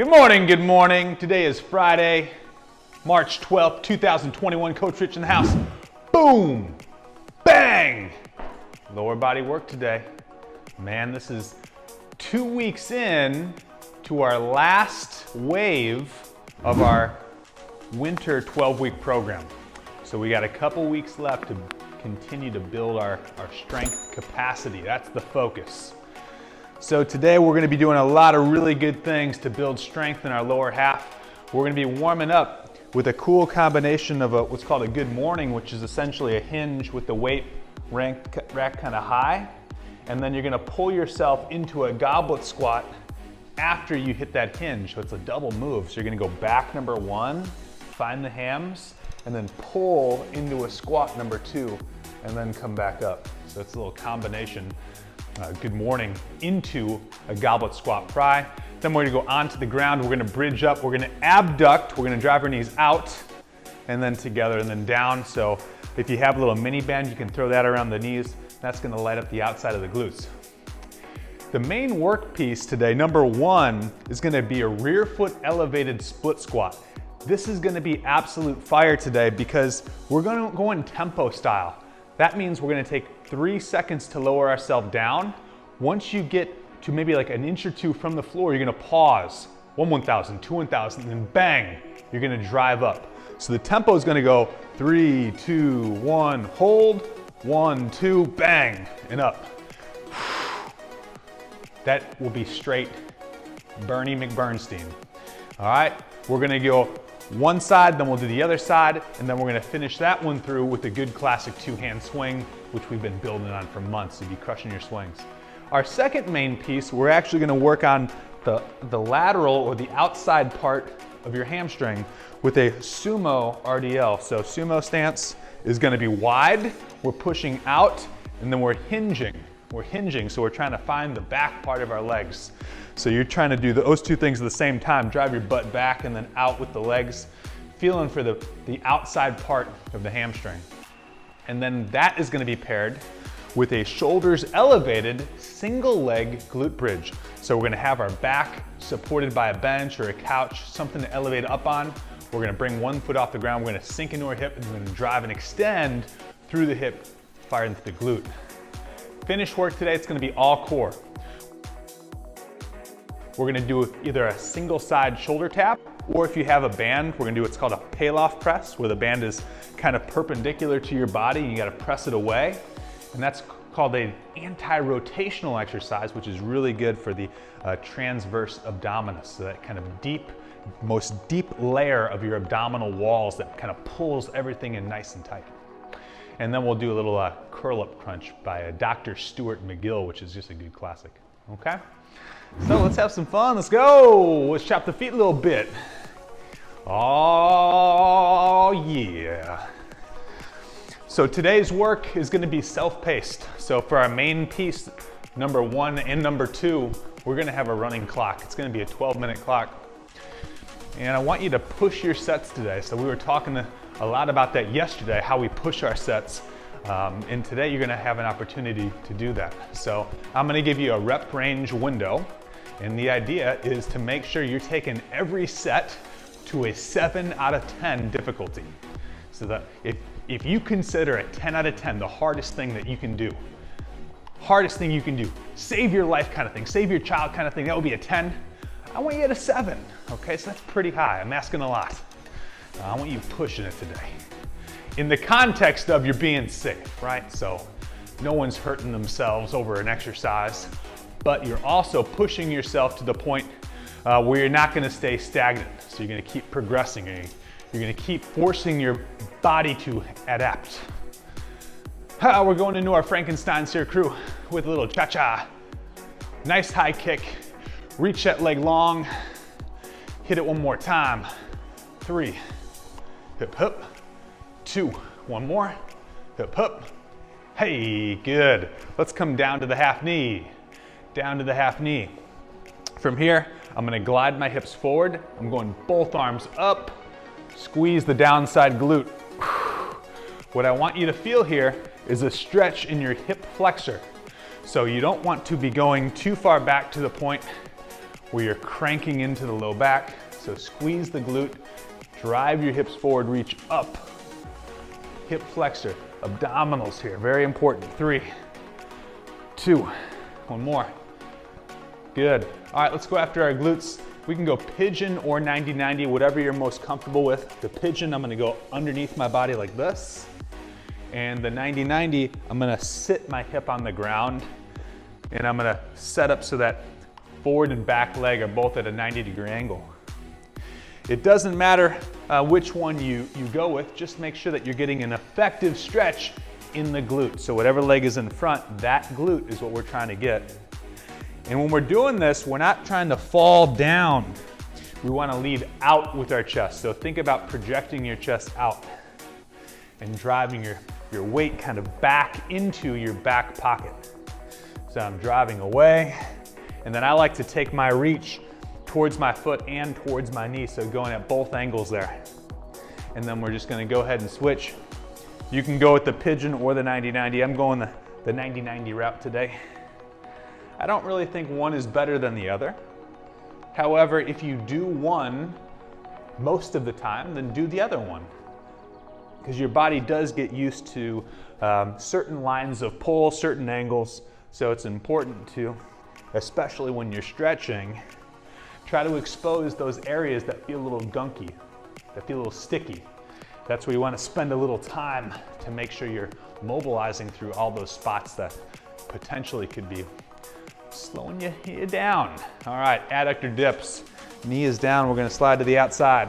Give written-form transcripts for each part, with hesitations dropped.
Good morning, good morning. Today is Friday, March 12th, 2021. Coach Rich in the house. Boom, bang. Lower body work today. Man, this is 2 weeks in to our last wave of our winter 12-week program. So we got a couple weeks left to continue to build our strength capacity. That's the focus. So today we're going to be doing a lot of really good things to build strength in our lower half. We're going to be warming up with a cool combination of what's called a good morning, which is essentially a hinge with the weight rack kind of high. And then you're going to pull yourself into a goblet squat after you hit that hinge. So it's a double move. So you're going to go back number one, find the hams, and then pull into a squat number two, and then come back up. So it's a little combination. Good morning into a goblet squat pry. Then we're gonna go onto the ground. We're gonna bridge up. We're gonna abduct. We're gonna drive our knees out and then together and then down. So if you have a little mini band, you can throw that around the knees. That's gonna light up the outside of the glutes. The main work piece today, number one, is gonna be a rear foot elevated split squat. This is gonna be absolute fire today because we're gonna go in tempo style. That means we're gonna take 3 seconds to lower ourselves down. Once you get to maybe like an inch or two from the floor, you're gonna pause. 1,000, 2,000, and then bang, you're gonna drive up. So the tempo is gonna go 3, 2, 1, hold, 1, 2, bang, and up. That will be straight Bernie McBernstein. All right, we're gonna go one side, then we'll do the other side, and then we're gonna finish that one through with a good classic two-hand swing, which we've been building on for months to be crushing your swings. Our second main piece, we're actually gonna work on the lateral or the outside part of your hamstring with a Sumo Rdl. So Sumo stance is gonna be wide, we're pushing out, and then we're hinging. We're hinging, so we're trying to find the back part of our legs. So you're trying to do those two things at the same time, drive your butt back and then out with the legs, feeling for the outside part of the hamstring. And then that is gonna be paired with a shoulders elevated single leg glute bridge. So we're gonna have our back supported by a bench or a couch, something to elevate up on. We're gonna bring one foot off the ground, we're gonna sink into our hip, and we're gonna drive and extend through the hip, fire into the glute. Finish work today, it's gonna be all core. We're gonna do either a single side shoulder tap, or if you have a band, we're gonna do what's called a payload press, where the band is kind of perpendicular to your body and you gotta press it away. And that's called an anti-rotational exercise, which is really good for the transverse abdominis. So that kind of most deep layer of your abdominal walls that kind of pulls everything in nice and tight. And then we'll do a little curl up crunch by Dr. Stuart McGill, which is just a good classic, okay? So let's have some fun, let's go. Let's chop the feet a little bit. Oh yeah. So today's work is gonna be self-paced. So for our main piece, number one and number two, we're gonna have a running clock. It's gonna be a 12-minute clock. And I want you to push your sets today. So we were talking a lot about that yesterday, how we push our sets. And today you're gonna have an opportunity to do that. So I'm gonna give you a rep range window. And the idea is to make sure you're taking every set to a 7 out of 10 difficulty. So that if you consider a 10 out of 10 the hardest thing that you can do, save your life kind of thing, save your child kind of thing, that would be a 10. I want you at a 7, okay? So that's pretty high, I'm asking a lot. I want you pushing it today. In the context of you're being safe, right? So no one's hurting themselves over an exercise, but you're also pushing yourself to the point where you're not gonna stay stagnant. So you're gonna keep progressing. You're gonna keep forcing your body to adapt. We're going into our Frankenstein steer crew with a little cha-cha. Nice high kick. Reach that leg long. Hit it one more time. 3, hip, hip. 2, one more. Hip, hip. Hey, good. Let's come down to the half knee. Down to the half knee. From here, I'm gonna glide my hips forward. I'm going both arms up. Squeeze the downside glute. What I want you to feel here is a stretch in your hip flexor. So you don't want to be going too far back to the point where you're cranking into the low back. So squeeze the glute, drive your hips forward, reach up. Hip flexor, abdominals here, very important. 3, 2, one more. Good. All right, let's go after our glutes. We can go pigeon or 90-90, whatever you're most comfortable with. The pigeon, I'm gonna go underneath my body like this. And the 90-90, I'm gonna sit my hip on the ground and I'm gonna set up so that forward and back leg are both at a 90-degree angle. It doesn't matter which one you go with, just make sure that you're getting an effective stretch in the glute. So whatever leg is in front, that glute is what we're trying to get. And when we're doing this, we're not trying to fall down. We want to lead out with our chest. So think about projecting your chest out and driving your weight kind of back into your back pocket. So I'm driving away, and then I like to take my reach towards my foot and towards my knee, so going at both angles there. And then we're just going to go ahead and switch. You can go with the pigeon or the 90-90. I'm going the 90-90 route today. I don't really think one is better than the other. However, if you do one most of the time, then do the other one. Because your body does get used to certain lines of pull, certain angles. So it's important to, especially when you're stretching, try to expose those areas that feel a little gunky, that feel a little sticky. That's where you want to spend a little time to make sure you're mobilizing through all those spots that potentially could be slowing you down. All right, adductor dips. Knee is down, we're gonna slide to the outside.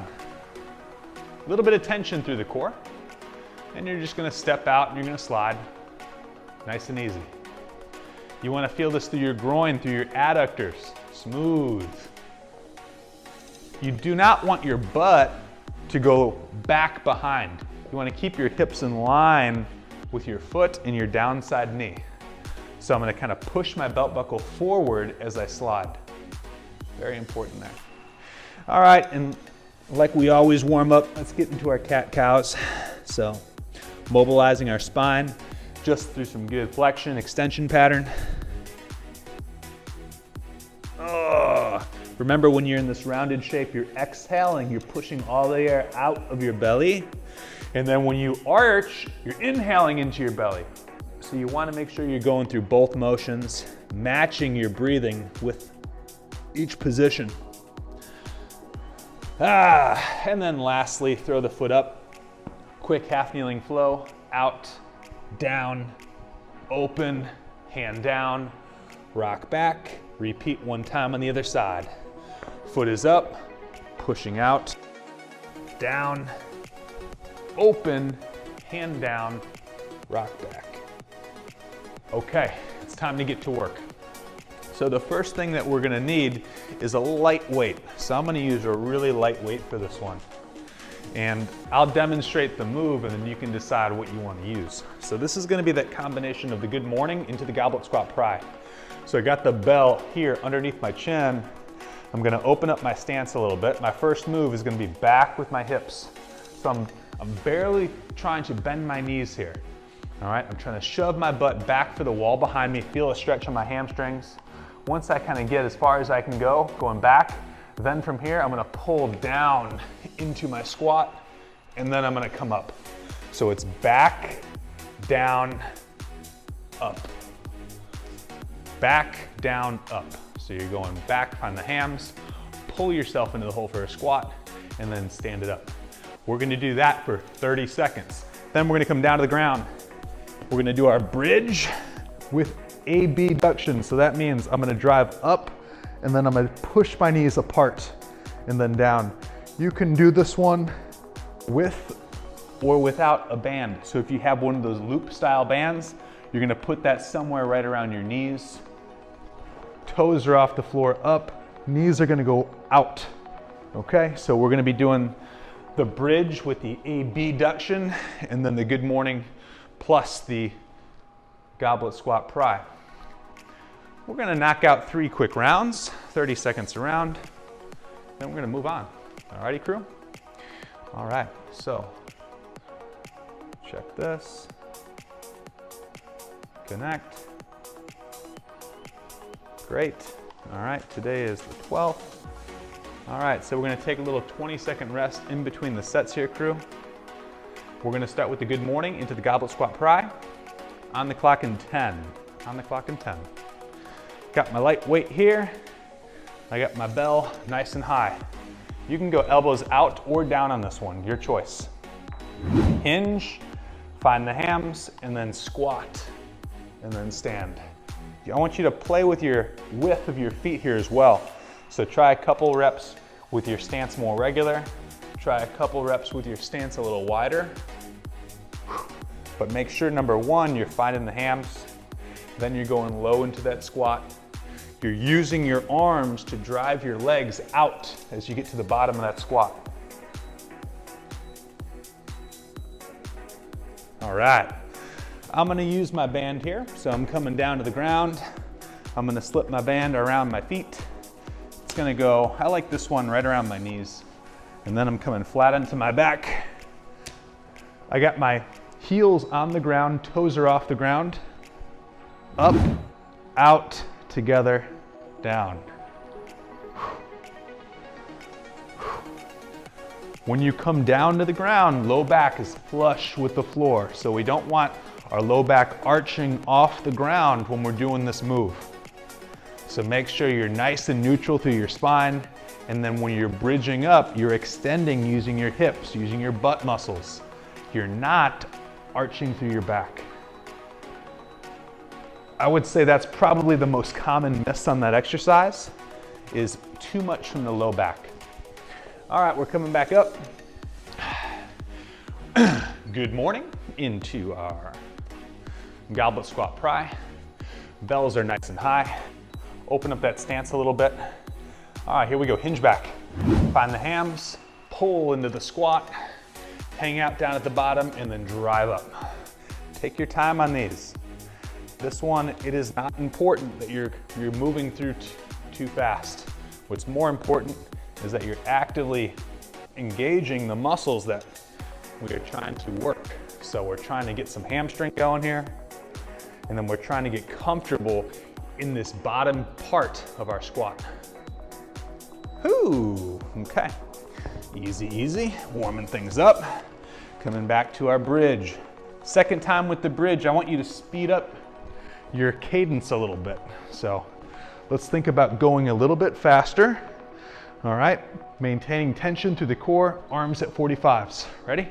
A little bit of tension through the core, and you're just gonna step out and you're gonna slide. Nice and easy. You wanna feel this through your groin, through your adductors. Smooth. You do not want your butt to go back behind. You wanna keep your hips in line with your foot and your downside knee. So I'm gonna kind of push my belt buckle forward as I slide. Very important there. All right, and like we always warm up, let's get into our cat-cows. So mobilizing our spine just through some good flexion, extension pattern. Oh. Remember, when you're in this rounded shape, you're exhaling, you're pushing all the air out of your belly. And then when you arch, you're inhaling into your belly. So you want to make sure you're going through both motions, matching your breathing with each position. And then lastly, throw the foot up. Quick half kneeling flow, out, down, open, hand down, rock back. Repeat one time on the other side. Foot is up, pushing out, down, open, hand down, rock back. Okay, it's time to get to work. So the first thing that we're gonna need is a light weight. So I'm gonna use a really light weight for this one. And I'll demonstrate the move and then you can decide what you wanna use. So this is gonna be that combination of the good morning into the goblet squat pry. So I got the bell here underneath my chin. I'm gonna open up my stance a little bit. My first move is gonna be back with my hips. So I'm barely trying to bend my knees here. All right, I'm trying to shove my butt back for the wall behind me, feel a stretch on my hamstrings. Once I kind of get as far as I can go, going back, then from here, I'm gonna pull down into my squat, and then I'm gonna come up. So it's back, down, up. Back, down, up. So you're going back on the hams, pull yourself into the hole for a squat, and then stand it up. We're gonna do that for 30 seconds. Then we're gonna come down to the ground. We're gonna do our bridge with Ab Duction. So that means I'm gonna drive up and then I'm gonna push my knees apart and then down. You can do this one with or without a band. So if you have one of those loop style bands, you're gonna put that somewhere right around your knees. Toes are off the floor, up, knees are gonna go out. Okay, so we're gonna be doing the bridge with the Ab Duction and then the good morning plus the goblet squat pry. We're gonna knock out 3 quick rounds, 30 seconds a round, then we're gonna move on. Alrighty, crew? All right, so check this. Connect. Great. All right, today is the 12th. All right, so we're gonna take a little 20-second rest in between the sets here, crew. We're gonna start with the good morning into the goblet squat pry. On the clock in 10. On the clock in 10. Got my light weight here. I got my bell nice and high. You can go elbows out or down on this one, your choice. Hinge, find the hams, and then squat, and then stand. I want you to play with your width of your feet here as well. So try a couple reps with your stance more regular. Try a couple reps with your stance a little wider. But make sure, number one, you're finding the hams. Then you're going low into that squat. You're using your arms to drive your legs out as you get to the bottom of that squat. All right, I'm gonna use my band here. So I'm coming down to the ground. I'm gonna slip my band around my feet. It's gonna go, I like this one right around my knees. And then I'm coming flat onto my back. I got my heels on the ground, toes are off the ground. Up, out, together, down. When you come down to the ground, low back is flush with the floor. So we don't want our low back arching off the ground when we're doing this move. So make sure you're nice and neutral through your spine. And then when you're bridging up, you're extending using your hips, using your butt muscles. You're not arching through your back. I would say that's probably the most common miss on that exercise, is too much from the low back. All right, we're coming back up. Good morning into our goblet squat pry. Bells are nice and high. Open up that stance a little bit. All right, here we go, hinge back. Find the hams, pull into the squat, hang out down at the bottom, and then drive up. Take your time on these. This one, it is not important that you're moving through too fast. What's more important is that you're actively engaging the muscles that we are trying to work. So we're trying to get some hamstring going here, and then we're trying to get comfortable in this bottom part of our squat. Ooh, okay. Easy, easy, warming things up. Coming back to our bridge. Second time with the bridge, I want you to speed up your cadence a little bit. So let's think about going a little bit faster. All right, maintaining tension through the core, arms at 45s. Ready?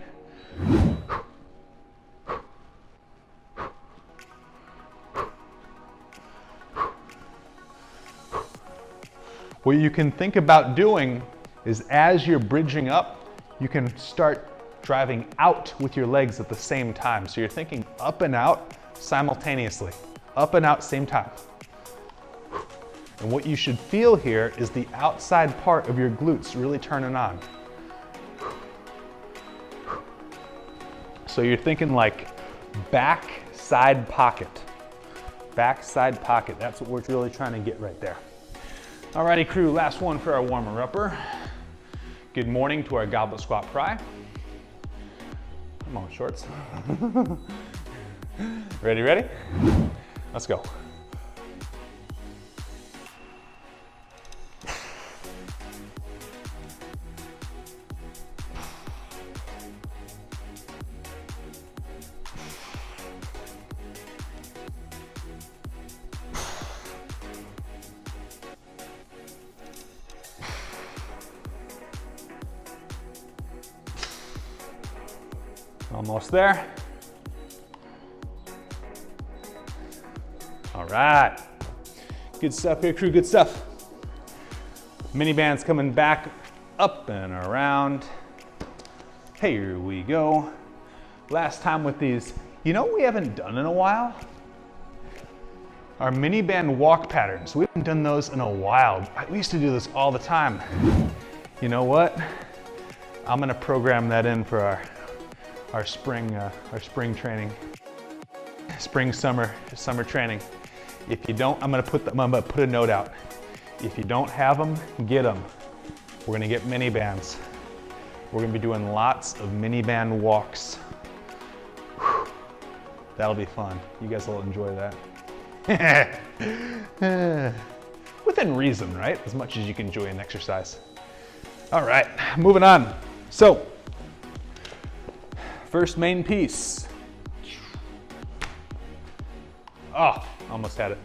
What you can think about doing is, as you're bridging up, you can start driving out with your legs at the same time. So you're thinking up and out simultaneously. Up and out, same time. And what you should feel here is the outside part of your glutes really turning on. So you're thinking like back side pocket. Back side pocket, that's what we're really trying to get right there. Alrighty crew, last one for our warmer upper. Good morning to our goblet squat pry. Come on, shorts. Ready, ready? Let's go. Almost there. All right. Good stuff here, crew, good stuff. Mini bands coming back up and around. Here we go. Last time with these, you know what we haven't done in a while? Our mini band walk patterns. We haven't done those in a while. We used to do this all the time. You know what? I'm gonna program that in for our spring training, summer training. If you don't, I'm gonna put a note out. If you don't have them, get them. We're gonna get mini bands. We're gonna be doing lots of mini band walks. Whew. That'll be fun. You guys will enjoy that. With within reason, right? As much as you can enjoy an exercise. All right, moving on. So, first main piece. Oh, almost had it.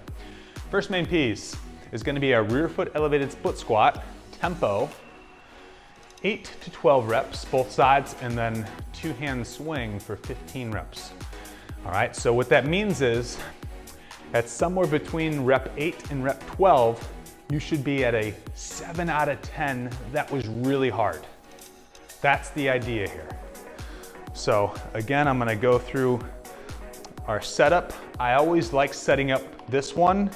First main piece is gonna be our rear foot elevated split squat, tempo, 8 to 12 reps, both sides, and then 2-hand swing for 15 reps. All right, so what that means is, at somewhere between rep 8 and rep 12, you should be at a 7 out of 10. That was really hard. That's the idea here. So again, I'm gonna go through our setup. I always like setting up this one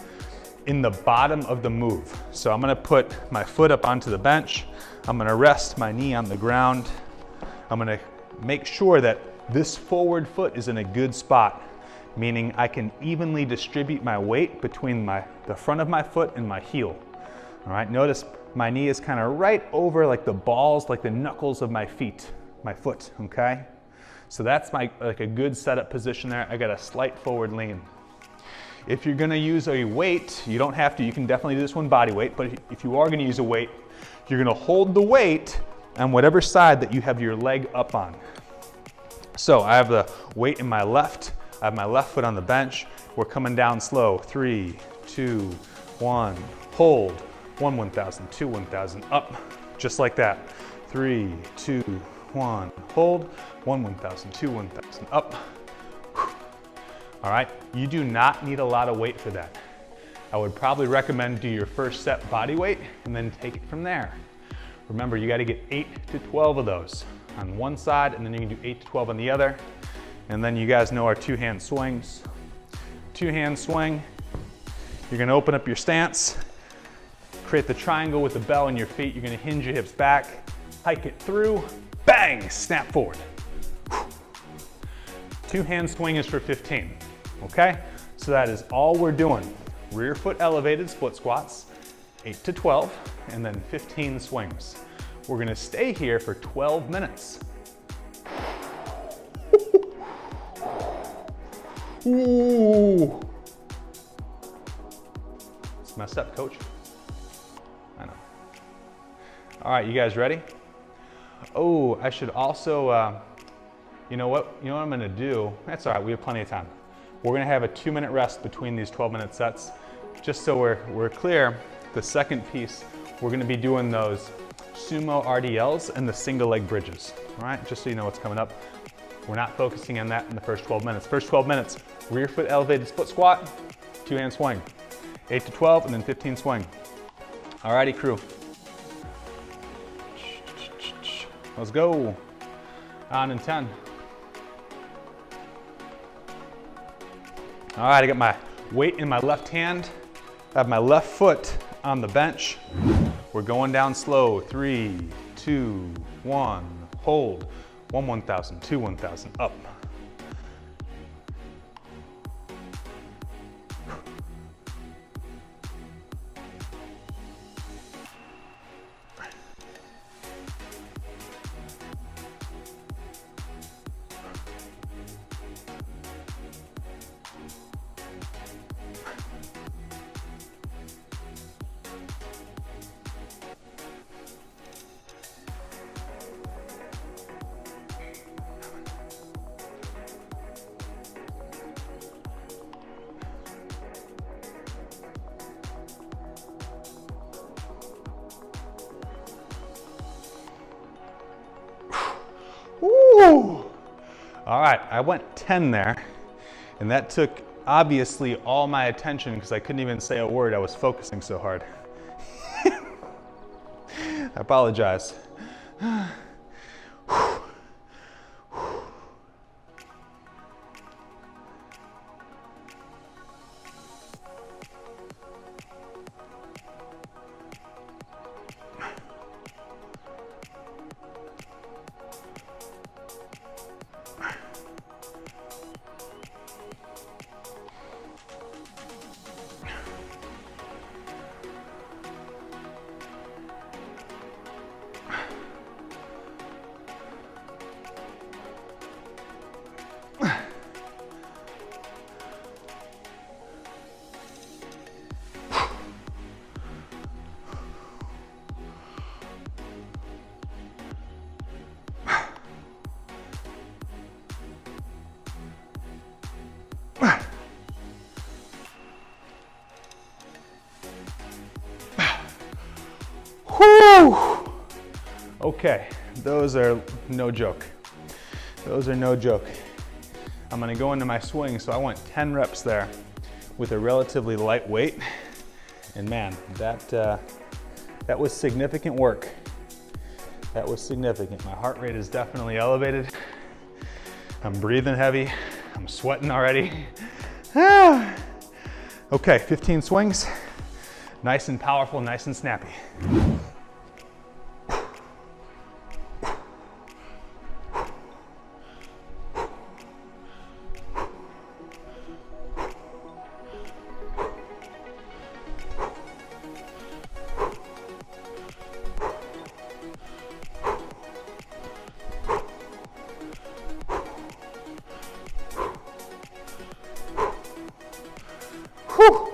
in the bottom of the move. So I'm gonna put my foot up onto the bench. I'm gonna rest my knee on the ground. I'm gonna make sure that this forward foot is in a good spot, meaning I can evenly distribute my weight between the front of my foot and my heel. All right, notice my knee is kind of right over like the balls, like the knuckles of my foot, okay? So that's like a good setup position there. I got a slight forward lean. If you're gonna use a weight, you don't have to, you can definitely do this one body weight, but if you are gonna use a weight, you're gonna hold the weight on whatever side that you have your leg up on. So I have the weight in my left, I have my left foot on the bench. We're coming down slow. 3, 2, 1, hold. 1, 1,000, 2, 1,000, up, just like that. 3, 2, 1, hold. 1, 1,000, 2, 1,000, up. All right, you do not need a lot of weight for that. I would probably recommend do your first set body weight and then take it from there. Remember, you gotta get 8 to 12 of those on one side, and then you can do 8 to 12 on the other. And then you guys know our 2-hand swings. 2-hand swing, you're gonna open up your stance, create the triangle with the bell in your feet. You're gonna hinge your hips back, hike it through, bang, snap forward. 2-hand swing is for 15, okay? So that is all we're doing. Rear foot elevated split squats, 8 to 12, and then 15 swings. We're gonna stay here for 12 minutes. Ooh. It's messed up, coach. I know. All right, you guys ready? Oh, I should also, you know what I'm gonna do? That's all right, we have plenty of time. We're gonna have a 2-minute rest between these 12-minute sets. Just so we're clear, the second piece, we're gonna be doing those Sumo Rdls and the single leg bridges, all right? Just so you know what's coming up. We're not focusing on that in the first 12 minutes. First 12 minutes, rear foot elevated split squat, 2-hand swing. 8 to 12, and then 15 swing. All righty, crew. Let's go. On in 10. All right, I got my weight in my left hand. I have my left foot on the bench. We're going down slow. 3, 2, 1, hold. 1, 1,000, 2, 1,000, up. Woo! All right, I went 10 there, and that took obviously all my attention because I couldn't even say a word. I was focusing so hard. I apologize. Okay, those are no joke. Those are no joke. I'm gonna go into my swing, so I want 10 reps there with a relatively light weight. And man, that was significant work. That was significant. My heart rate is definitely elevated. I'm breathing heavy. I'm sweating already. Okay, 15 swings. Nice and powerful, nice and snappy. Whew.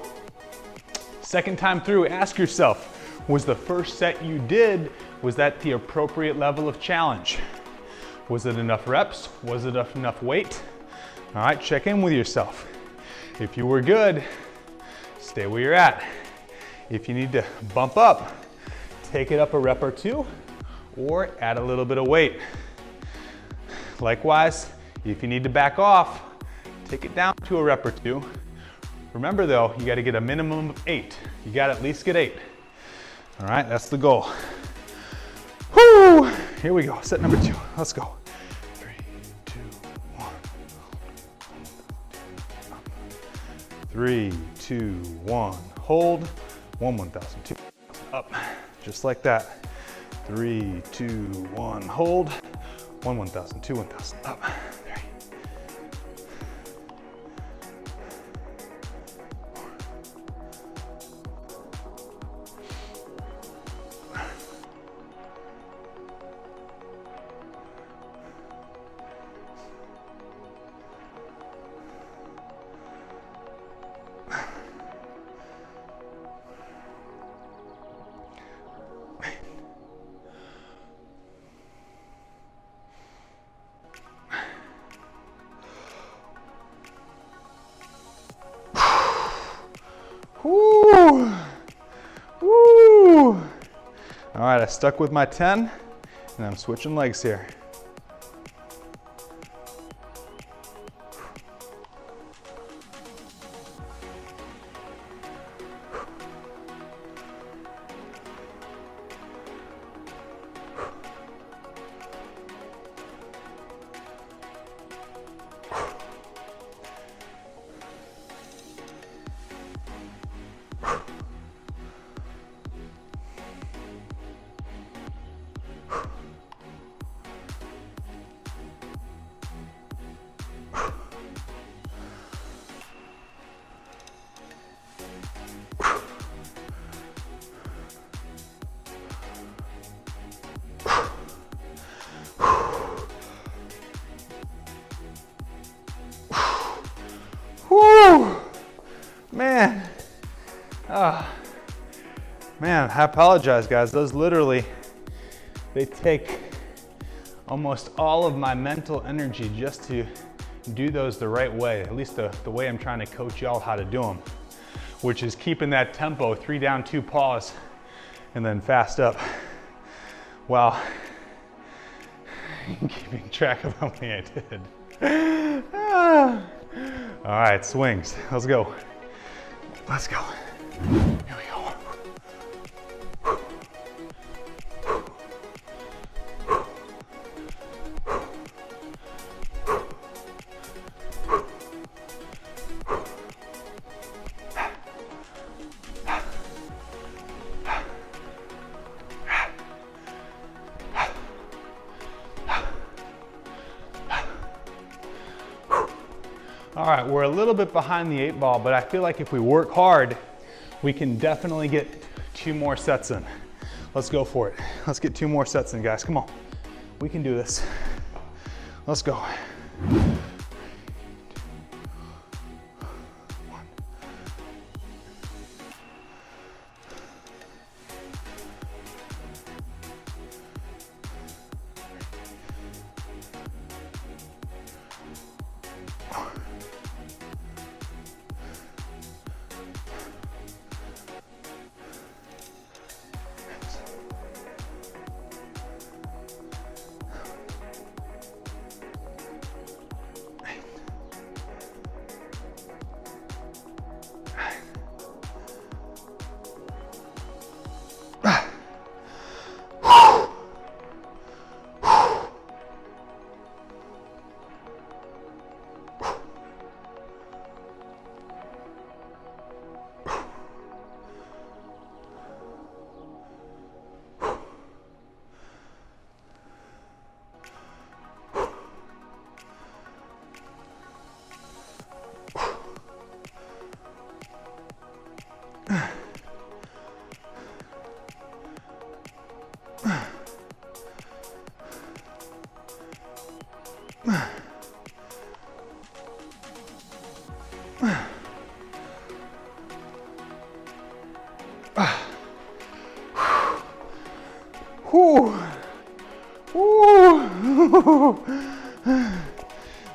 Second time through, ask yourself, was the first set you did, was that the appropriate level of challenge? Was it enough reps? Was it enough weight? All right, check in with yourself. If you were good, stay where you're at. If you need to bump up, take it up a rep or two, or add a little bit of weight. Likewise, if you need to back off, take it down to a rep or two. Remember though, you gotta get a minimum of 8. You gotta at least get 8. All right, that's the goal. Whoo! Here we go, set number 2, let's go. 3, 2, 1. 3, 2, 1, hold. 1, 1,000, 2, up, just like that. 3, 2, 1, hold. 1, 1,000, 2, 1,000, up. Woo! Woo! All right, I stuck with my 10, and I'm switching legs here. Whew, man. Man, I apologize, guys. Those literally, they take almost all of my mental energy just to do those the right way, at least the way I'm trying to coach y'all how to do them, which is keeping that tempo, 3 down, 2 pause, and then fast up. Wow. Keeping track of how many I did. All right, swings. Let's go. Let's go. Here we go. All right, we're a little bit behind the 8 ball, but I feel like if we work hard, we can definitely get 2 more sets in. Let's go for it. Let's get 2 more sets in, guys. Come on. We can do this. Let's go.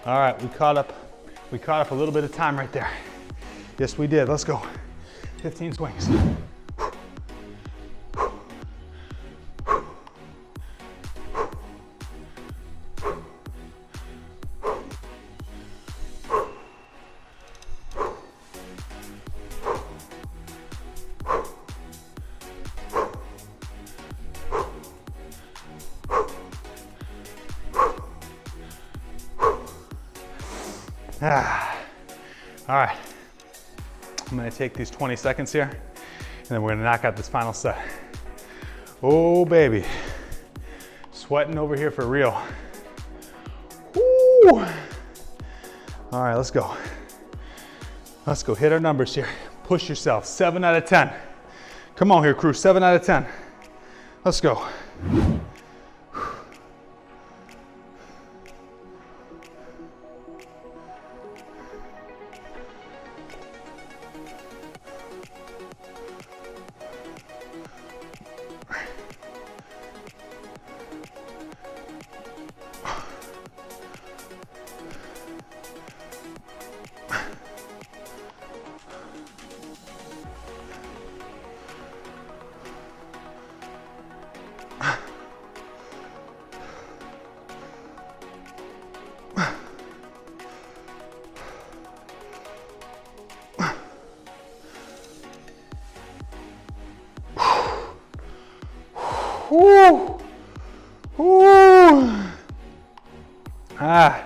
All right, we caught up a little bit of time right there. Yes, we did. Let's go. 15 swings. All right, I'm gonna take these 20 seconds here, and then we're gonna knock out this final set. Oh, baby. Sweating over here for real. Woo. All right, let's go. Let's go, hit our numbers here. Push yourself, 7 out of 10. Come on here, crew, 7 out of 10. Let's go. Woo. Woo. Ah.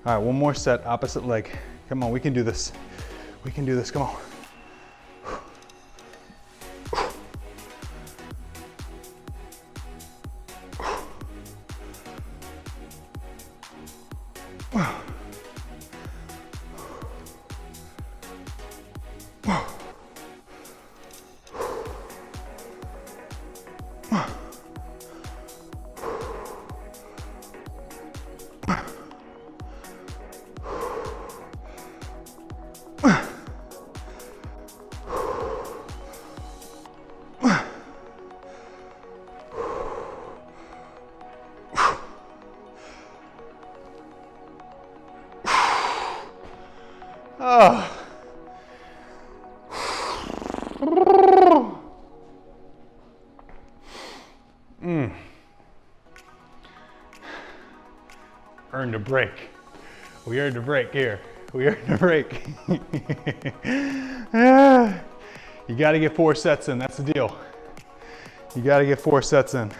All right, one more set, opposite leg. Come on, we can do this. We can do this, come on. Oh. Earned a break. We earned a break here. We earned a break. You got to get 4 sets in. That's the deal. You got to get 4 sets in.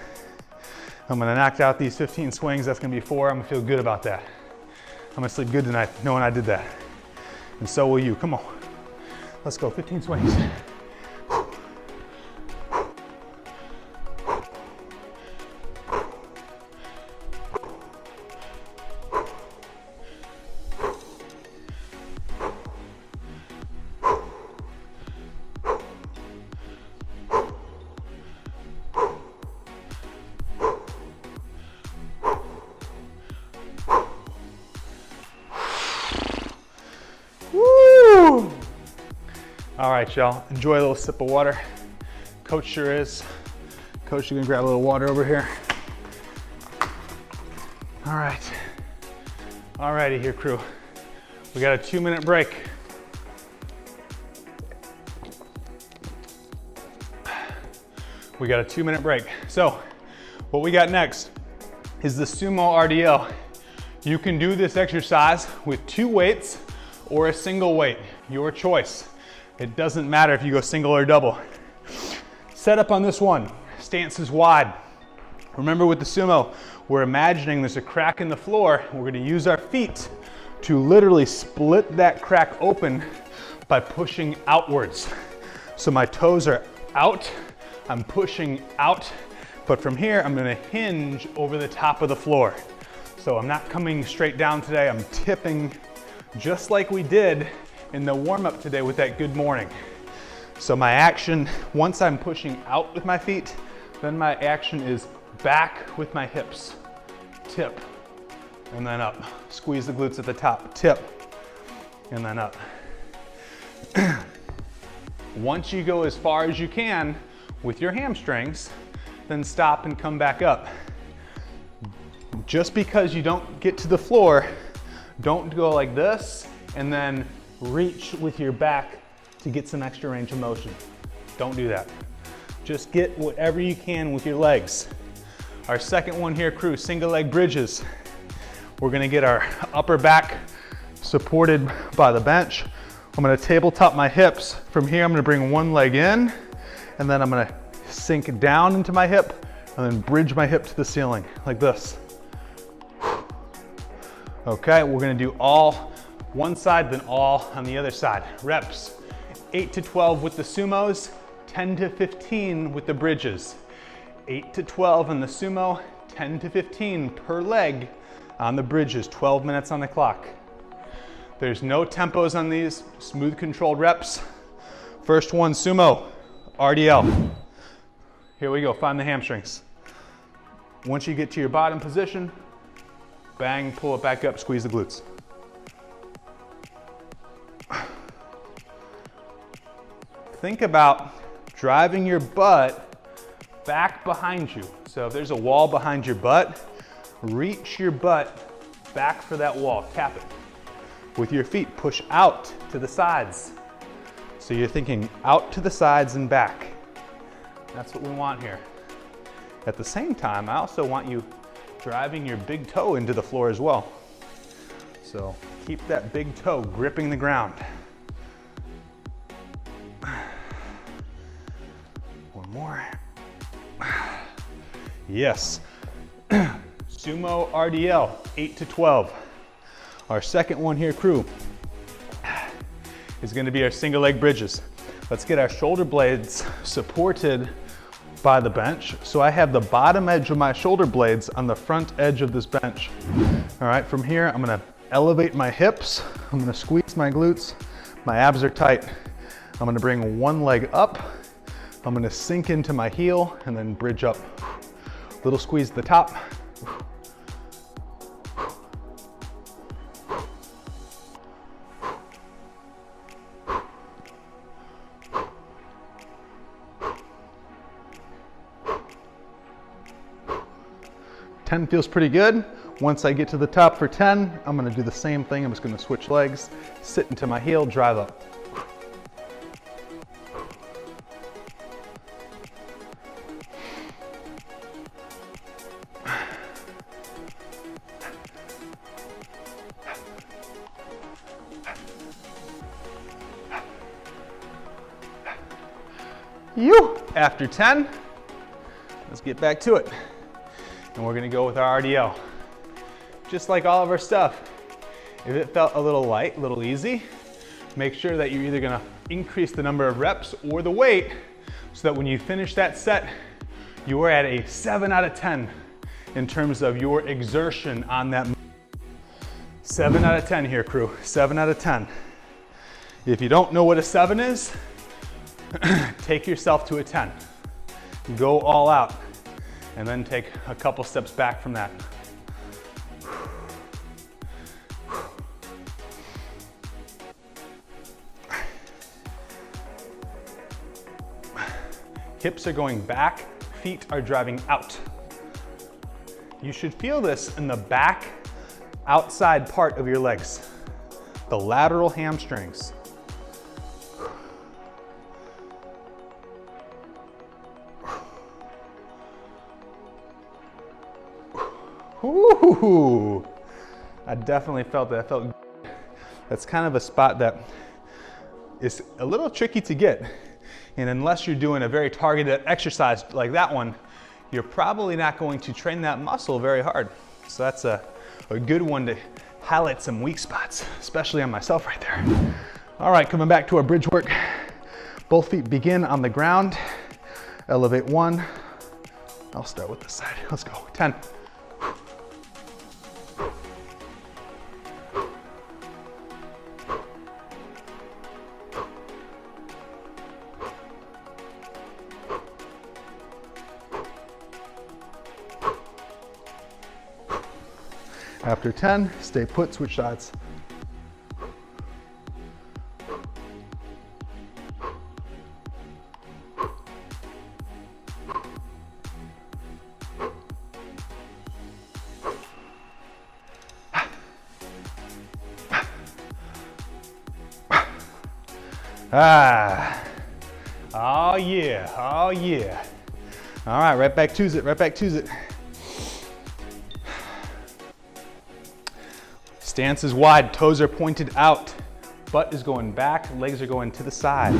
I'm going to knock out these 15 swings. That's going to be 4. I'm going to feel good about that. I'm going to sleep good tonight knowing I did that. And so will you. Come on. Let's go. 15 swings. All right, y'all, enjoy a little sip of water. Coach sure is. Coach, you can grab a little water over here. All right. All righty here, crew. We got a 2-minute break. We got a 2-minute break. So what we got next is the Sumo Rdl. You can do this exercise with 2 weights or a single weight, your choice. It doesn't matter if you go single or double. Set up on this one, stance is wide. Remember with the sumo, we're imagining there's a crack in the floor. We're gonna use our feet to literally split that crack open by pushing outwards. So my toes are out, I'm pushing out, but from here I'm gonna hinge over the top of the floor. So I'm not coming straight down today, I'm tipping just like we did in the warm-up today with that good morning. So my action, once I'm pushing out with my feet, then my action is back with my hips. Tip, and then up. Squeeze the glutes at the top, tip, and then up. Once you go as far as you can with your hamstrings, then stop and come back up. Just because you don't get to the floor, don't go like this and then reach with your back to get some extra range of motion. Don't do that. Just get whatever you can with your legs. Our second one here, crew, single leg bridges. We're gonna get our upper back supported by the bench. I'm gonna tabletop my hips. From here, I'm gonna bring one leg in, and then I'm gonna sink down into my hip, and then bridge my hip to the ceiling, like this. Okay, we're gonna do all one side, then all on the other side. Reps, 8 to 12 with the sumos, 10 to 15 with the bridges. 8 to 12 in the sumo, 10 to 15 per leg on the bridges, 12 minutes on the clock. There's no tempos on these, smooth controlled reps. First one, Sumo Rdl. Here we go, find the hamstrings. Once you get to your bottom position, bang, pull it back up, squeeze the glutes. Think about driving your butt back behind you. So if there's a wall behind your butt, reach your butt back for that wall, tap it. With your feet, push out to the sides. So you're thinking out to the sides and back. That's what we want here. At the same time, I also want you driving your big toe into the floor as well. So keep that big toe gripping the ground. One more. Yes. Sumo Rdl, 8 to 12. Our second one here, crew, is gonna be our single leg bridges. Let's get our shoulder blades supported by the bench. So I have the bottom edge of my shoulder blades on the front edge of this bench. All right, from here, I'm gonna elevate my hips. I'm gonna squeeze my glutes. My abs are tight. I'm gonna bring one leg up. I'm gonna sink into my heel and then bridge up. Little squeeze at the top. Ten feels pretty good. Once I get to the top for 10, I'm gonna do the same thing. I'm just gonna switch legs, sit into my heel, drive up. After 10, let's get back to it. And we're gonna go with our RDL. Just like all of our stuff, if it felt a little light, a little easy, make sure that you're either gonna increase the number of reps or the weight so that when you finish that set, you are at a 7 out of 10 in terms of your exertion on that. 7 out of 10 here, crew, 7 out of 10. If you don't know what a 7 is, take yourself to a 10. Go all out, and then take a couple steps back from that. Hips are going back, feet are driving out. You should feel this in the back, outside part of your legs, the lateral hamstrings. Ooh, I definitely felt that. I felt good. That's kind of a spot that is a little tricky to get. And unless you're doing a very targeted exercise like that one, you're probably not going to train that muscle very hard. So that's a good one to highlight some weak spots, especially on myself right there. All right, coming back to our bridge work. Both feet begin on the ground. Elevate one. I'll start with this side. Let's go. 10. After 10, stay put, switch sides. Ah. Oh yeah, oh yeah. All right, right back to it, right back to it. Stance is wide, toes are pointed out. Butt is going back, legs are going to the side.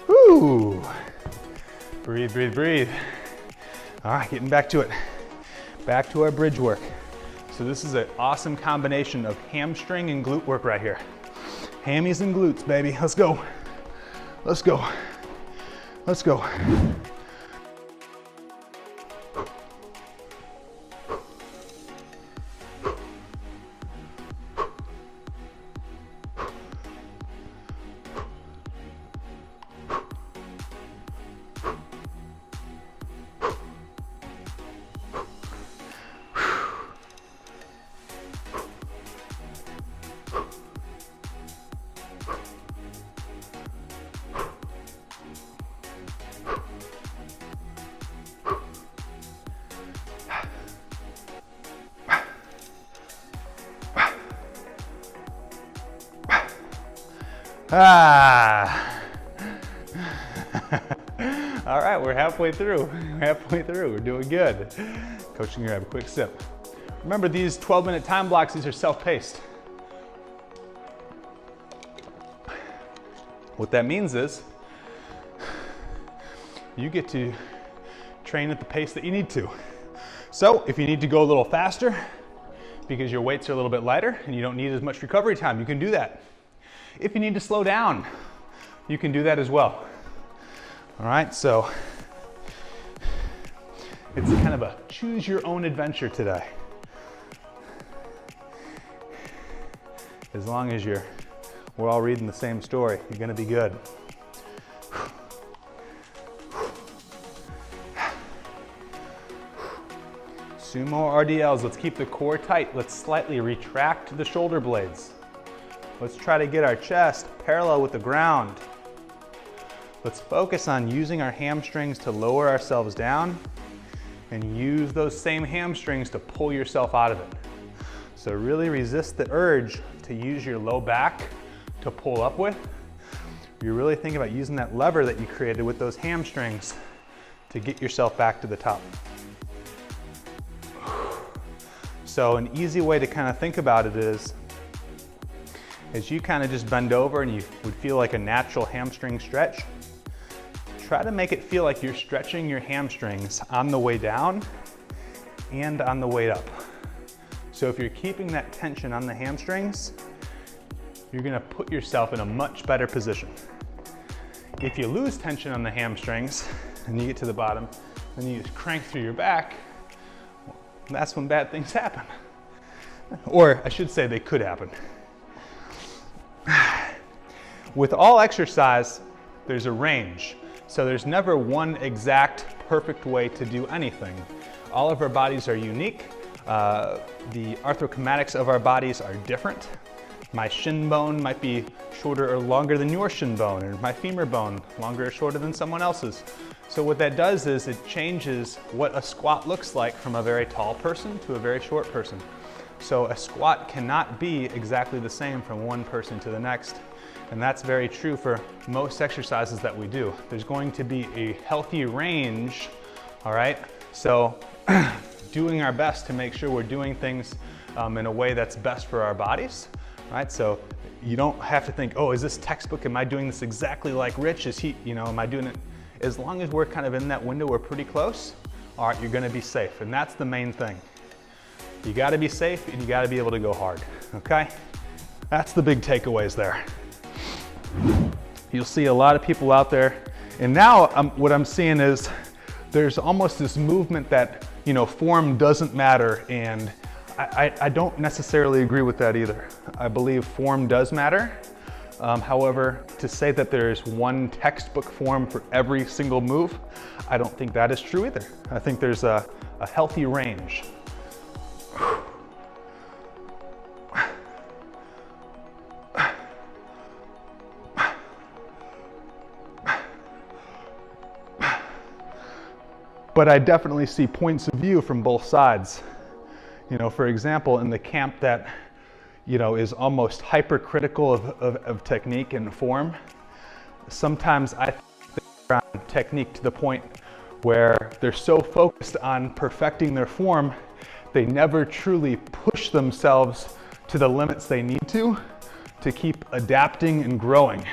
Woo! Breathe, breathe, breathe. All right, getting back to it. Back to our bridge work. So this is an awesome combination of hamstring and glute work right here. Hammies and glutes, baby. Let's go. Let's go. Let's go. Ah. All right, we're halfway through. We're doing good. Coach, gonna grab a quick sip. Remember, these 12-minute time blocks, these are self-paced. What that means is you get to train at the pace that you need to. So if you need to go a little faster because your weights are a little bit lighter and you don't need as much recovery time, you can do that. If you need to slow down, you can do that as well. All right, so it's kind of a choose your own adventure today. As long as we're all reading the same story, you're gonna be good. Sumo Rdls, let's keep the core tight. Let's slightly retract the shoulder blades. Let's try to get our chest parallel with the ground. Let's focus on using our hamstrings to lower ourselves down and use those same hamstrings to pull yourself out of it. So really resist the urge to use your low back to pull up with. You're really thinking about using that lever that you created with those hamstrings to get yourself back to the top. So an easy way to kind of think about it is, as you kind of just bend over and you would feel like a natural hamstring stretch, try to make it feel like you're stretching your hamstrings on the way down and on the way up. So if you're keeping that tension on the hamstrings, you're gonna put yourself in a much better position. If you lose tension on the hamstrings and you get to the bottom, then you just crank through your back, well, that's when bad things happen. Or I should say they could happen. With all exercise, there's a range. So there's never one exact perfect way to do anything. All of our bodies are unique. The arthrochomatics of our bodies are different. My shin bone might be shorter or longer than your shin bone, or my femur bone longer or shorter than someone else's. So what that does is it changes what a squat looks like from a very tall person to a very short person. So a squat cannot be exactly the same from one person to the next. And that's very true for most exercises that we do. There's going to be a healthy range, all right? So doing our best to make sure we're doing things in a way that's best for our bodies, right? So you don't have to think, oh, is this textbook? Am I doing this exactly like Rich? Is he, am I doing it? As long as we're kind of in that window, we're pretty close, all right, you're gonna be safe. And that's the main thing. You gotta be safe and you gotta be able to go hard, okay? That's the big takeaways there. You'll see a lot of people out there, and now what I'm seeing is there's almost this movement that, form doesn't matter, and I don't necessarily agree with that either. I believe form does matter. However, to say that there's one textbook form for every single move, I don't think that is true either. I think there's a healthy range. But I definitely see points of view from both sides. You know, for example, in the camp that, you know, is almost hypercritical of technique and form, sometimes I think around technique to the point where they're so focused on perfecting their form, they never truly push themselves to the limits they need to keep adapting and growing.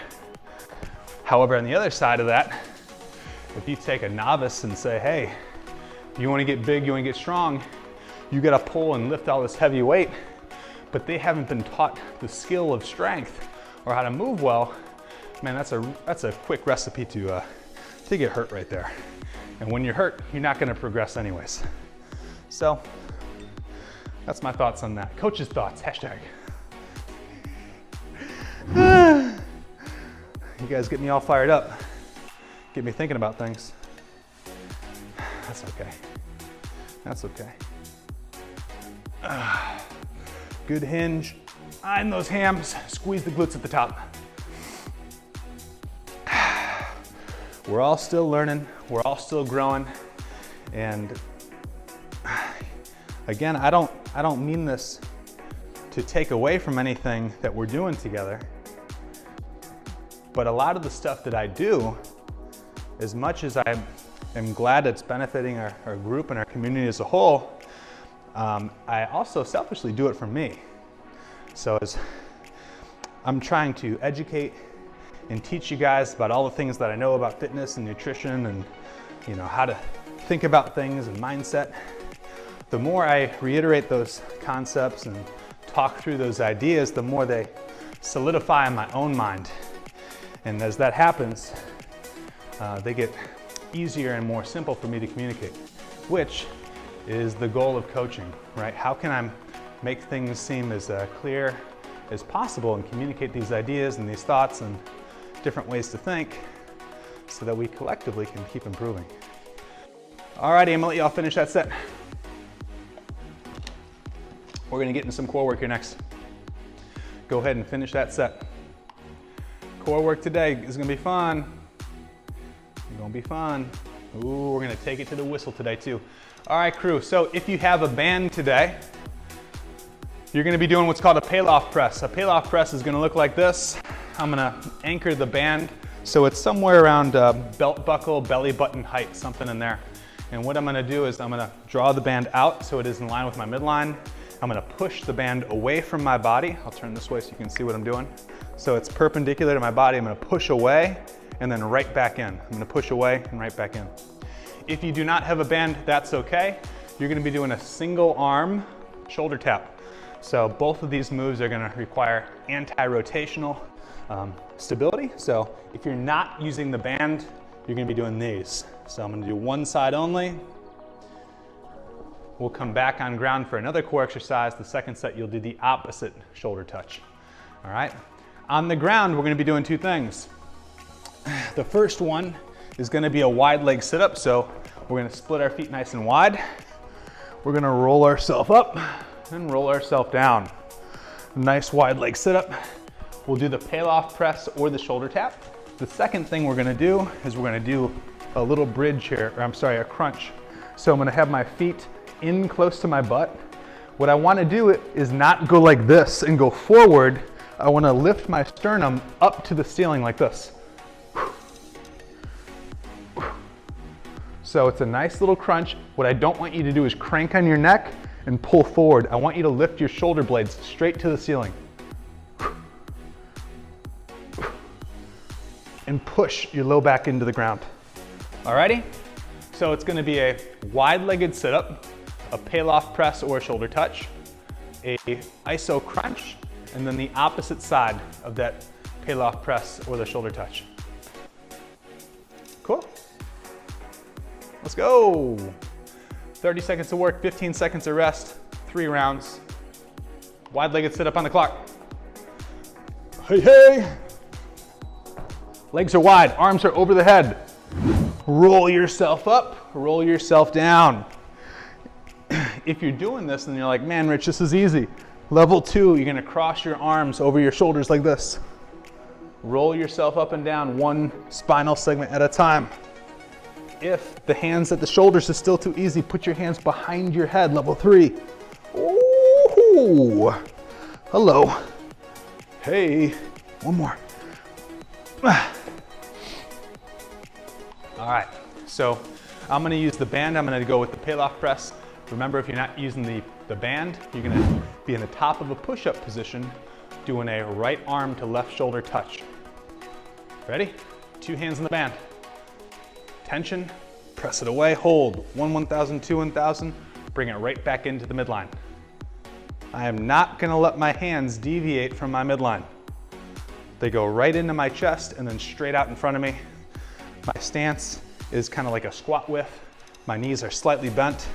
However, on the other side of that, if you take a novice and say, hey, you want to get big, you want to get strong, you got to pull and lift all this heavy weight, but they haven't been taught the skill of strength or how to move well, man, that's a quick recipe to get hurt right there. And when you're hurt, you're not going to progress anyways. So that's my thoughts on that. Coach's thoughts, hashtag. You guys get me all fired up. Get me thinking about things. That's okay. That's okay. Good hinge. Iron those hams. Squeeze the glutes at the top. We're all still learning. We're all still growing. And again, I don't mean this to take away from anything that we're doing together. But a lot of the stuff that I do, as much as I am glad it's benefiting our group and our community as a whole, I also selfishly do it for me. So as I'm trying to educate and teach you guys about all the things that I know about fitness and nutrition and, you know, how to think about things and mindset, the more I reiterate those concepts and talk through those ideas, the more they solidify in my own mind. And as that happens, they get easier and more simple for me to communicate, which is the goal of coaching, right? How can I make things seem as clear as possible and communicate these ideas and these thoughts and different ways to think so that we collectively can keep improving. Alrighty, I'm gonna let y'all finish that set. We're gonna get into some core work here next. Go ahead and finish that set. Core work today is gonna be fun. It's gonna be fun. Ooh, we're gonna take it to the whistle today too. All right, crew, so if you have a band today, you're gonna be doing what's called a payload press. A payload press is gonna look like this. I'm gonna anchor the band so it's somewhere around belt buckle, belly button height, something in there. And what I'm gonna do is I'm gonna draw the band out so it is in line with my midline. I'm gonna push the band away from my body. I'll turn this way so you can see what I'm doing. So it's perpendicular to my body. I'm gonna push away and then right back in. I'm gonna push away and right back in. If you do not have a band, that's okay. You're gonna be doing a single arm shoulder tap. So both of these moves are gonna require anti-rotational stability. So if you're not using the band, you're gonna be doing these. So I'm gonna do one side only. We'll come back on ground for another core exercise. The second set, you'll do the opposite shoulder touch. All right? On the ground, we're gonna be doing two things. The first one is gonna be a wide leg sit-up. So we're gonna split our feet nice and wide. We're gonna roll ourselves up and roll ourselves down. Nice wide leg sit-up. We'll do the payload press or the shoulder tap. The second thing we're gonna do is we're gonna do a little bridge here, or I'm sorry, a crunch. So I'm gonna have my feet in close to my butt. What I wanna do is not go like this and go forward. I wanna lift my sternum up to the ceiling like this. So it's a nice little crunch. What I don't want you to do is crank on your neck and pull forward. I want you to lift your shoulder blades straight to the ceiling. And push your low back into the ground. Alrighty? So it's gonna be a wide-legged sit-up, a payload press or a shoulder touch, a iso crunch, and then the opposite side of that payload press or the shoulder touch. Cool? Let's go. 30 seconds of work, 15 seconds of rest, 3 rounds. Wide-legged sit-up on the clock. Hey, hey. Legs are wide, arms are over the head. Roll yourself up, roll yourself down. If you're doing this and you're like, man, Rich, this is easy. Level 2, you're gonna cross your arms over your shoulders like this. Roll yourself up and down, one spinal segment at a time. If the hands at the shoulders is still too easy, put your hands behind your head, level 3. Ooh, hello. Hey, one more. All right, so I'm gonna use the band. I'm gonna go with the payload press. Remember, if you're not using the band, you're gonna be in the top of a push-up position, doing a right arm to left shoulder touch. Ready? 2 hands in the band. Tension, press it away, hold. 1, 1,000, 2, 1,000, bring it right back into the midline. I am not gonna let my hands deviate from my midline. They go right into my chest and then straight out in front of me. My stance is kind of like a squat width. My knees are slightly bent.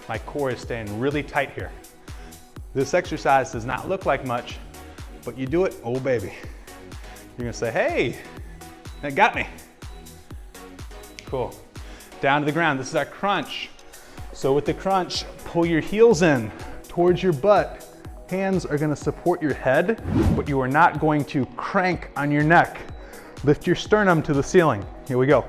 My core is staying really tight here. This exercise does not look like much, but you do it, oh baby. You're gonna say, hey, that got me. Cool. Down to the ground, this is our crunch. So with the crunch, pull your heels in towards your butt. Hands are gonna support your head, but you are not going to crank on your neck. Lift your sternum to the ceiling. Here we go.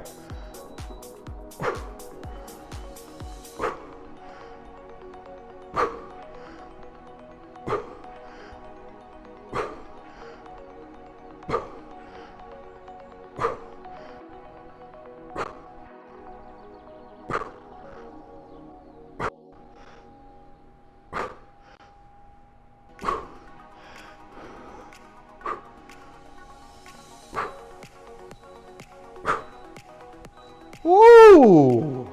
Woo!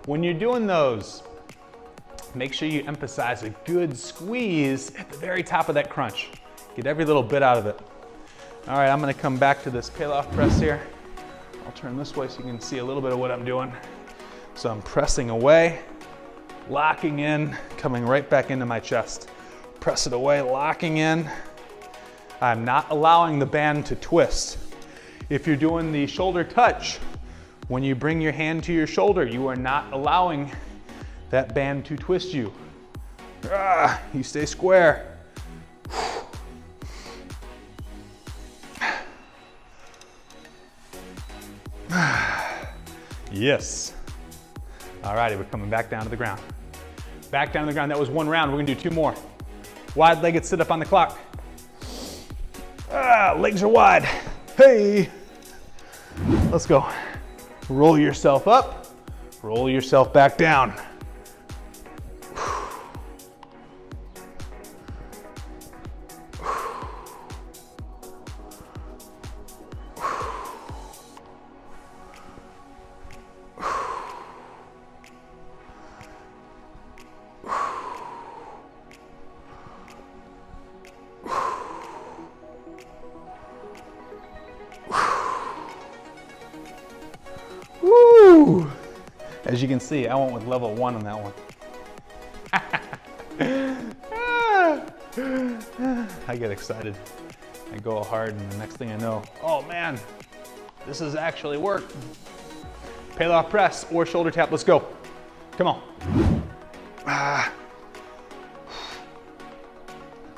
When you're doing those, make sure you emphasize a good squeeze at the very top of that crunch. Get every little bit out of it. All right, I'm gonna come back to this payload press here. I'll turn this way so you can see a little bit of what I'm doing. So I'm pressing away, locking in, coming right back into my chest. Press it away, locking in. I'm not allowing the band to twist. If you're doing the shoulder touch, when you bring your hand to your shoulder, you are not allowing that band to twist you. You stay square. Yes. All righty, we're coming back down to the ground. Back down to the ground, that was 1 round. We're gonna do 2 more. Wide-legged sit up on the clock. Legs are wide. Hey. Let's go. Roll yourself up, roll yourself back down. Woo! As you can see, I went with level 1 on that one. I get excited. I go hard and the next thing I know, oh man, this has actually worked. Payload press or shoulder tap, let's go. Come on.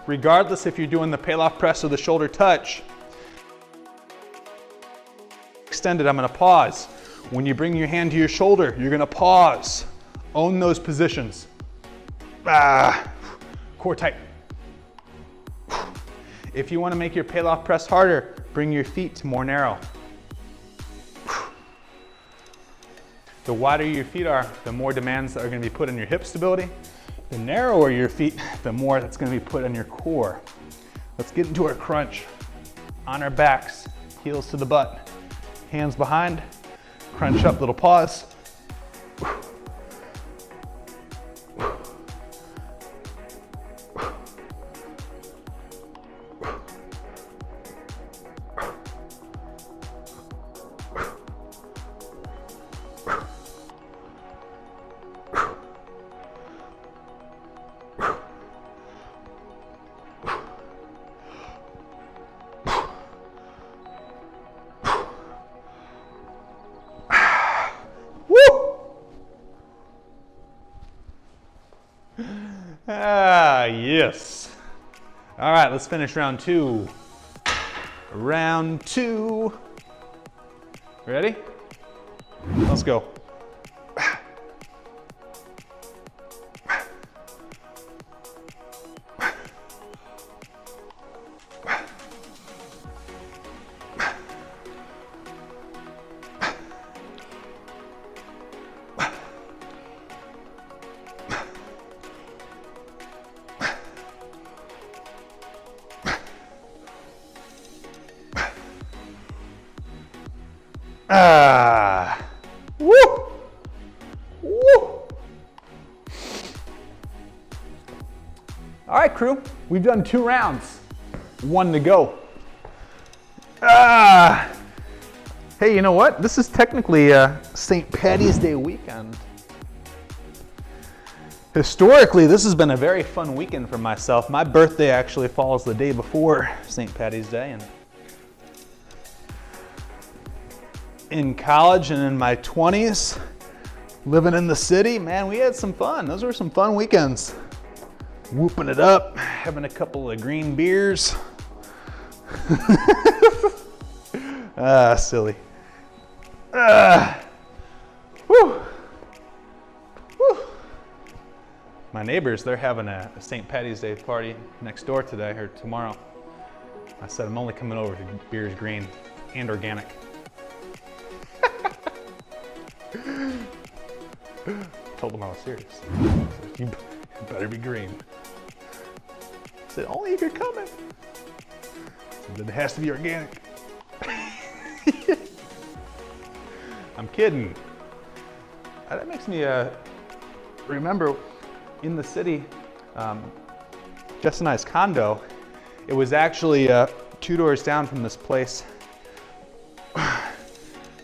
Regardless if you're doing the payload press or the shoulder touch, extended, I'm gonna pause. When you bring your hand to your shoulder, you're gonna pause. Own those positions. Core tight. If you wanna make your payload press harder, bring your feet to more narrow. The wider your feet are, the more demands that are gonna be put on your hip stability. The narrower your feet, the more that's gonna be put on your core. Let's get into our crunch. On our backs, heels to the butt. Hands behind, crunch up, little pause. Yes. All right, let's finish round 2. Round 2. Ready? Let's go. Woo! Woo! All right, crew, we've done 2 rounds, 1 to go. Hey, you know what? This is technically St. Patty's Day weekend. Historically, this has been a very fun weekend for myself. My birthday actually falls the day before St. Patty's Day, and in college and in my 20s, living in the city, man, we had some fun. Those were some fun weekends. Whooping it up, having a couple of green beers. Silly. Whew. Whew. My neighbors, they're having a St. Patty's Day party next door today or tomorrow. I said I'm only coming over if beer's green and organic. Told them I was serious. You better be green. I said, only if you're coming. I said, it has to be organic. I'm kidding. That makes me remember in the city, Jess and I's condo, it was actually 2 doors down from this place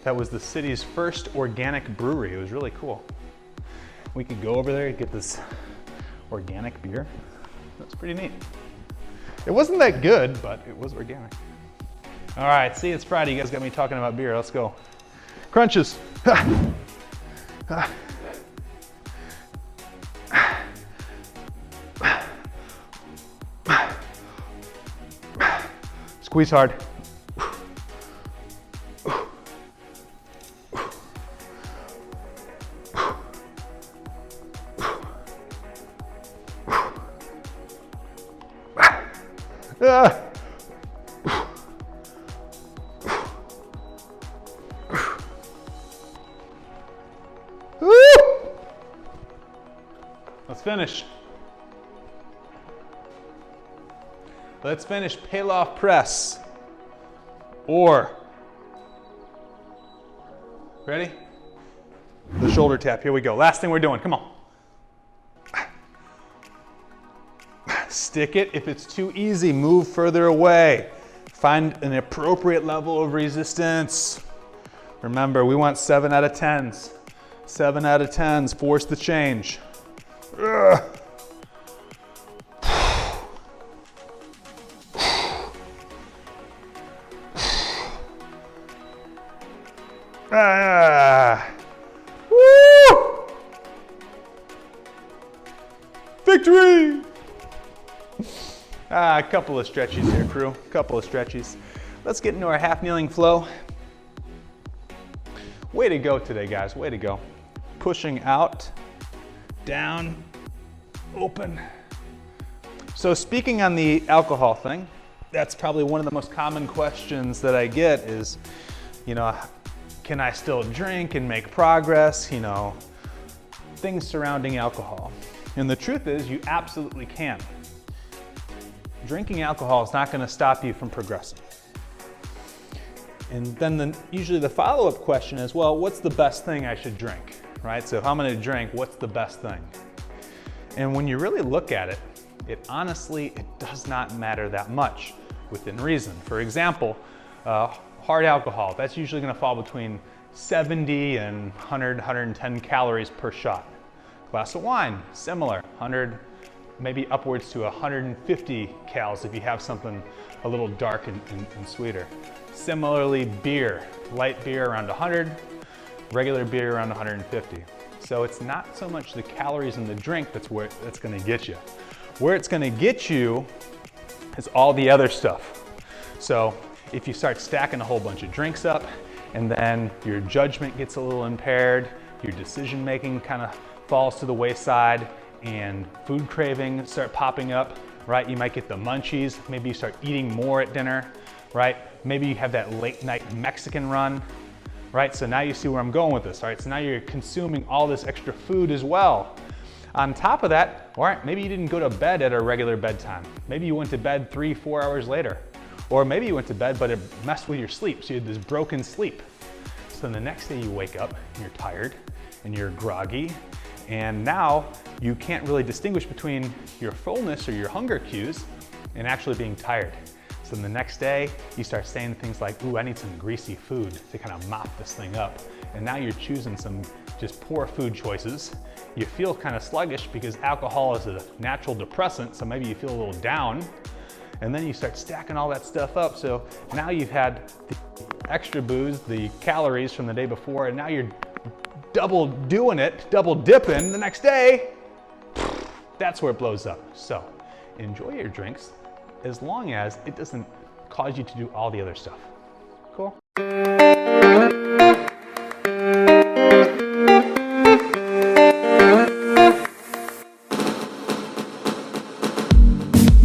that was the city's first organic brewery. It was really cool. We could go over there and get this organic beer. That's pretty neat. It wasn't that good, but it was organic. All right, see, it's Friday. You guys got me talking about beer. Let's go. Crunches. Squeeze hard. Let's finish. Let's finish Payload Press. Or, ready? The shoulder tap, here we go. Last thing we're doing, come on. Stick it. If it's too easy, move further away. Find an appropriate level of resistance. Remember, we want 7 out of 10s. 7 out of 10s, force the change. Ugh. Woo! Victory! A couple of stretchies here, crew. A couple of stretchies. Let's get into our half kneeling flow. Way to go today, guys. Way to go. Pushing out, down, open. So speaking on the alcohol thing, that's probably one of the most common questions that I get is, you know, can I still drink and make progress? You know, things surrounding alcohol. And the truth is, you absolutely can. Drinking alcohol is not going to stop you from progressing. And then usually the follow-up question is, well, what's the best thing I should drink, right? So if I'm going to drink, what's the best thing? And when you really look at it, honestly, it does not matter that much within reason. For example, hard alcohol, that's usually going to fall between 70 and 100, 110 calories per shot. Glass of wine, similar, 100, maybe upwards to 150 calories if you have something a little dark and sweeter. Similarly, beer, light beer around 100, regular beer around 150. So it's not so much the calories in the drink that's going to get you. Where it's gonna get you is all the other stuff. So if you start stacking a whole bunch of drinks up, and then your judgment gets a little impaired, your decision making kind of falls to the wayside, and food cravings start popping up, right? You might get the munchies, maybe you start eating more at dinner, right? Maybe you have that late night Mexican run, right? So now you see where I'm going with this, right? So now you're consuming all this extra food as well. On top of that, all right, maybe you didn't go to bed at a regular bedtime. Maybe you went to bed 3-4 hours later. Or maybe you went to bed, but it messed with your sleep, so you had this broken sleep. So the next day you wake up, and you're tired, and you're groggy, and now you can't really distinguish between your fullness or your hunger cues and actually being tired. So the next day, you start saying things like, ooh, I need some greasy food to kind of mop this thing up. And now you're choosing some just poor food choices. You feel kind of sluggish because alcohol is a natural depressant, so maybe you feel a little down. And then you start stacking all that stuff up. So now you've had the extra booze, the calories from the day before, and now you're double doing it, double dipping the next day. That's where it blows up. So enjoy your drinks as long as it doesn't cause you to do all the other stuff. Cool?